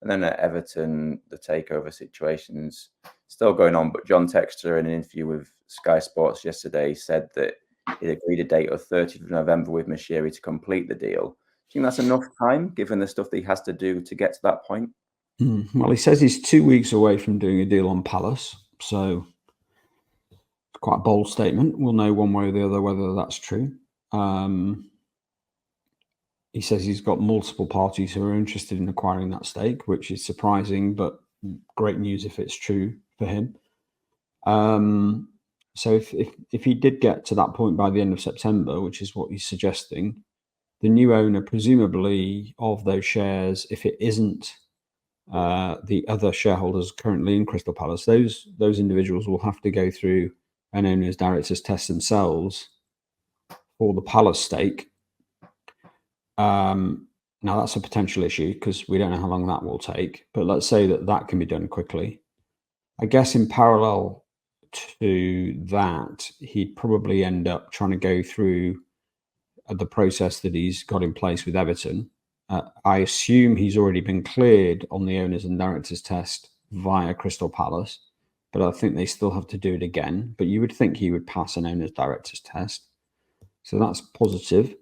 And then at Everton, the takeover situation's still going on. But John Textor, in an interview with Sky Sports yesterday, said that he'd agreed a date of 30th of November with Moshiri to complete the deal. Do you think that's enough time, given the stuff that he has to do to get to that point? Well, he says he's 2 weeks away from doing a deal on Palace. So it's quite a bold statement. We'll know one way or the other whether that's true. He says he's got multiple parties who are interested in acquiring that stake, which is surprising, but great news if it's true for him. So if he did get to that point by the end of September, which is what he's suggesting, the new owner, presumably of those shares, if it isn't the other shareholders currently in Crystal Palace, those individuals will have to go through an owner's directors test themselves for the Palace stake. Now that's a potential issue because we don't know how long that will take, but let's say that can be done quickly. I guess in parallel to that, he'd probably end up trying to go through the process that he's got in place with Everton. I assume he's already been cleared on the owners and directors test via Crystal Palace, but I think they still have to do it again. But you would think he would pass an owners directors test. So that's positive.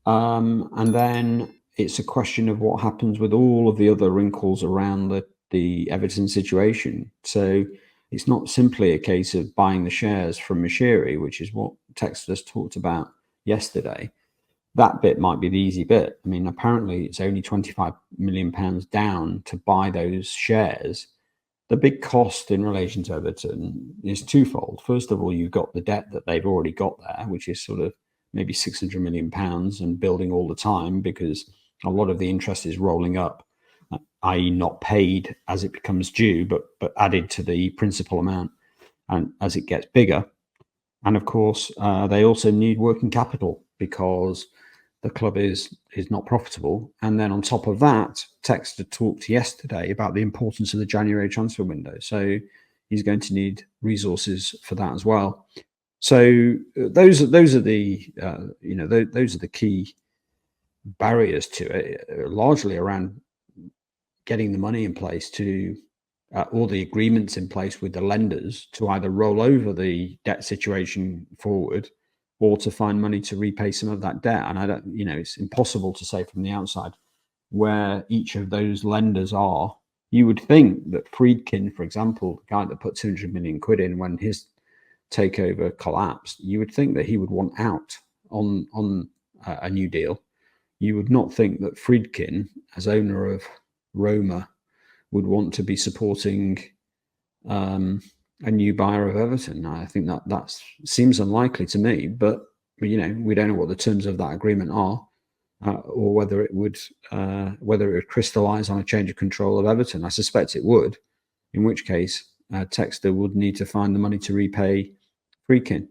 And then it's a question of what happens with all of the other wrinkles around the Everton situation. So it's not simply a case of buying the shares from Moshiri, which is what Texas talked about yesterday. That bit might be the easy bit. I mean, apparently it's only £25 million down to buy those shares. The big cost in relation to Everton is twofold. First of all, you've got the debt that they've already got there, which is sort of maybe £600 million and building all the time because a lot of the interest is rolling up, i.e. not paid as it becomes due, but added to the principal amount and as it gets bigger. And of course, they also need working capital because the club is not profitable. And then on top of that, Textor talked yesterday about the importance of the January transfer window. So he's going to need resources for that as well. So those are the those are the key barriers to it, largely around getting the money in place to all the agreements in place with the lenders to either roll over the debt situation forward or to find money to repay some of that debt. And I don't, it's impossible to say from the outside where each of those lenders are. You would think that Friedkin, for example, the guy that put 200 million quid in when his takeover collapsed, you would think that he would want out on a new deal. You would not think that Friedkin, as owner of Roma, would want to be supporting a new buyer of Everton. I think that seems unlikely to me, but we don't know what the terms of that agreement are, or whether it would crystallise on a change of control of Everton. I suspect it would, in which case Textor would need to find the money to repay Friedkin.